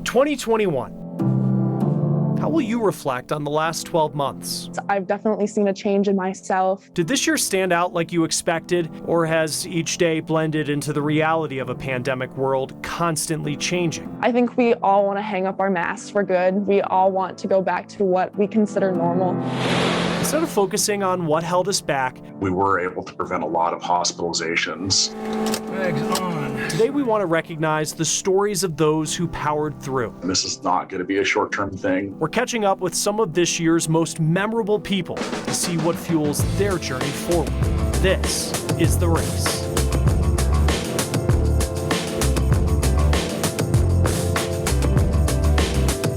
2021. How will you reflect on the last 12 months? I've definitely seen a change in myself. Did this year stand out like you expected, or has each day blended into the reality of a pandemic world constantly changing? I think we all want to hang up our masks for good. We all want to go back to what we consider normal. Instead of focusing on what held us back, we were able to prevent a lot of hospitalizations. Bags on. Today we want to recognize the stories of those who powered through. And this is not going to be a short-term thing. We're catching up with some of this year's most memorable people to see what fuels their journey forward. This is The Race.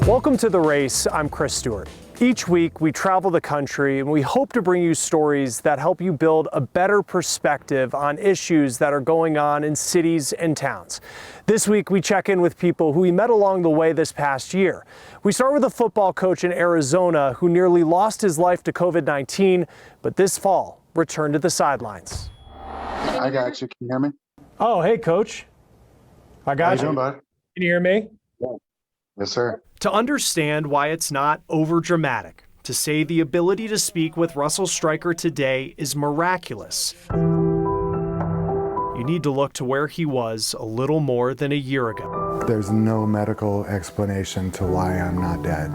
Welcome to The Race. I'm Chris Stewart. Each week, we travel the country and we hope to bring you stories that help you build a better perspective on issues that are going on in cities and towns. This week, we check in with people who we met along the way this past year. We start with a football coach in Arizona who nearly lost his life to COVID-19, but this fall returned to the sidelines. I got you. Can you hear me? Oh, hey, Coach. I got you. How you doing, bud? Can you hear me? Yeah. Yes, sir. To understand why it's not overdramatic to say the ability to speak with Russell Stryker today is miraculous, you need to look to where he was a little more than a year ago. There's no medical explanation to why I'm not dead.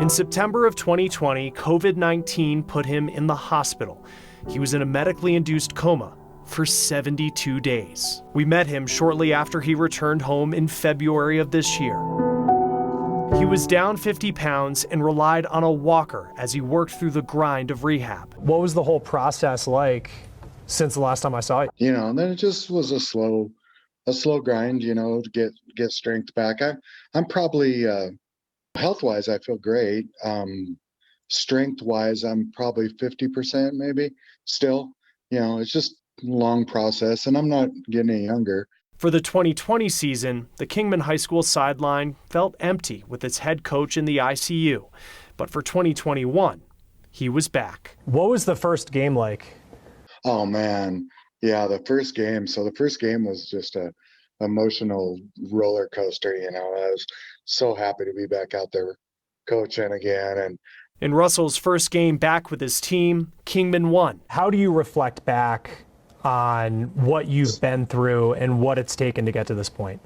In September of 2020, COVID-19 put him in the hospital. He was in a medically induced coma for 72 days. We met him shortly after he returned home in February of this year. He was down 50 pounds and relied on a walker as he worked through the grind of rehab. What was the whole process like since the last time I saw you? You know, and then it just was a slow grind, you know, to get strength back. I'm probably health-wise, I feel great. Strength-wise, I'm probably 50% maybe still. You know, it's just long process, and I'm not getting any younger. For the 2020 season, the Kingman High School sideline felt empty with its head coach in the ICU. But for 2021, he was back. What was the first game like? Oh, man. Yeah, the first game. So the first game was just a emotional roller coaster, you know. I was so happy to be back out there coaching again. And in Russell's first game back with his team, Kingman won. How do you reflect back on what you've been through and what it's taken to get to this point?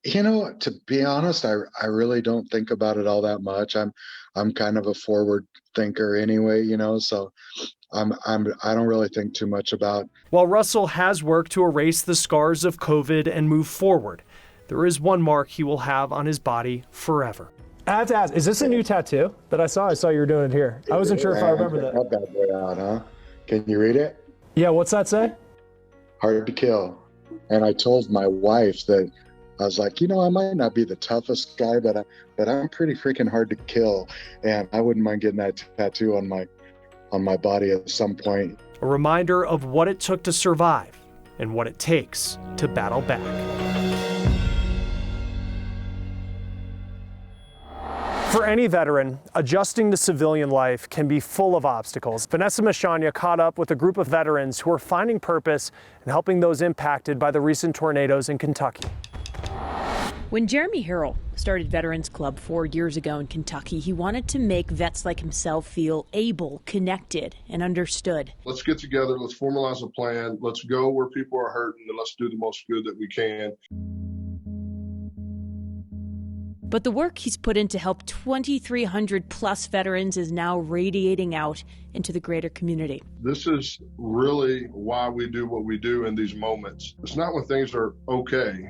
You know, to be honest, I really don't think about it all that much. I'm kind of a forward thinker anyway, you know, so I don't really think too much about. While Russell has worked to erase the scars of COVID and move forward, there is one mark he will have on his body forever. I have to ask, is this a new tattoo that I saw? I saw you were doing it here. I wasn't sure if I remember that. Not bad boy out, huh? Can you read it? Yeah, what's that say? Hard to kill. And I told my wife that I was like, you know, I might not be the toughest guy, but I'm pretty freaking hard to kill, and I wouldn't mind getting that tattoo on my body at some point. A reminder of what it took to survive and what it takes to battle back. For any veteran, adjusting to civilian life can be full of obstacles. Vanessa Machanya caught up with a group of veterans who are finding purpose and helping those impacted by the recent tornadoes in Kentucky. When Jeremy Harrell started Veterans Club 4 years ago in Kentucky, he wanted to make vets like himself feel able, connected, and understood. Let's get together, let's formalize a plan, let's go where people are hurting, and let's do the most good that we can. But the work he's put in to help 2,300 plus veterans is now radiating out into the greater community. This is really why we do what we do in these moments. It's not when things are okay.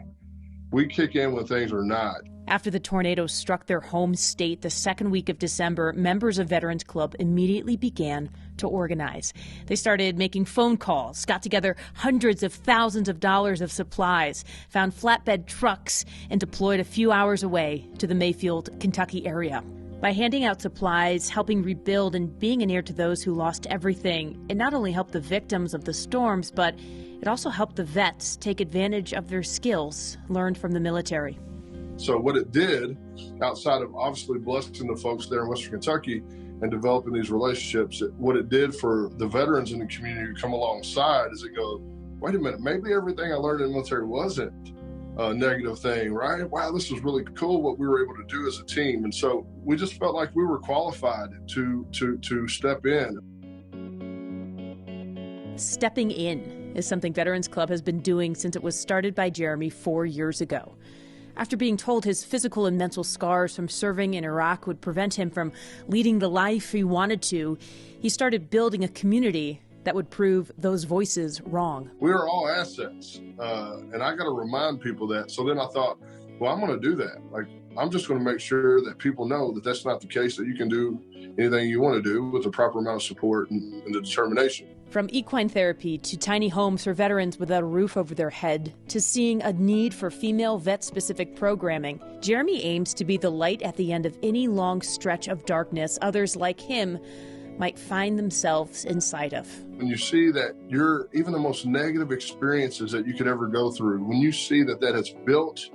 We kick in when things are not. After the tornadoes struck their home state the second week of December, members of Veterans Club immediately began to organize. They started making phone calls, got together hundreds of thousands of dollars of supplies, found flatbed trucks, and deployed a few hours away to the Mayfield, Kentucky area. By handing out supplies, helping rebuild, and being an ear to those who lost everything, it not only helped the victims of the storms, but it also helped the vets take advantage of their skills learned from the military. So what it did, outside of obviously blessing the folks there in Western Kentucky and developing these relationships, what it did for the veterans in the community who come alongside is it go, wait a minute, maybe everything I learned in the military wasn't negative thing, right? Wow, this was really cool what we were able to do as a team. And so we just felt like we were qualified to step in. Stepping in is something Veterans Club has been doing since it was started by Jeremy 4 years ago. After being told his physical and mental scars from serving in Iraq would prevent him from leading the life he wanted to, he started building a community that would prove those voices wrong. We are all assets, and I got to remind people that. So then I thought, well, I'm going to do that. Like, I'm just going to make sure that people know that that's not the case, that you can do anything you want to do with the proper amount of support and the determination. From equine therapy to tiny homes for veterans without a roof over their head to seeing a need for female vet-specific programming, Jeremy aims to be the light at the end of any long stretch of darkness others like him might find themselves inside of. When you see that even the most negative experiences that you could ever go through, when you see that has built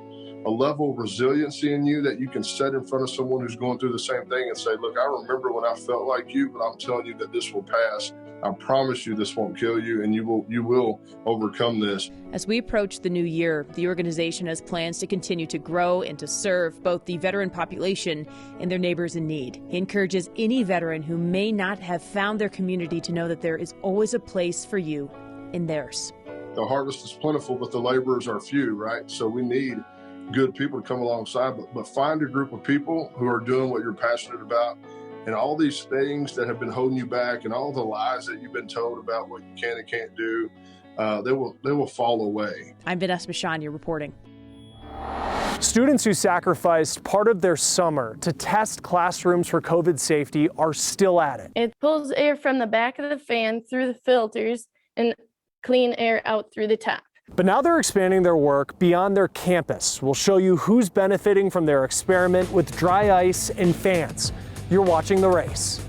a level of resiliency in you that you can set in front of someone who's going through the same thing and say, look, I remember when I felt like you, but I'm telling you that this will pass. I promise you this won't kill you, and you will overcome this. As we approach the new year, the organization has plans to continue to grow and to serve both the veteran population and their neighbors in need. He encourages any veteran who may not have found their community to know that there is always a place for you in theirs. The harvest is plentiful, but the laborers are few, right? So we need good people to come alongside, but find a group of people who are doing what you're passionate about. And all these things that have been holding you back and all the lies that you've been told about what you can and can't do, they will fall away. I'm Vanessa Mashania reporting. Students who sacrificed part of their summer to test classrooms for COVID safety are still at it. It pulls air from the back of the fan through the filters and clean air out through the top. But now they're expanding their work beyond their campus. We'll show you who's benefiting from their experiment with dry ice and fans. You're watching The Race.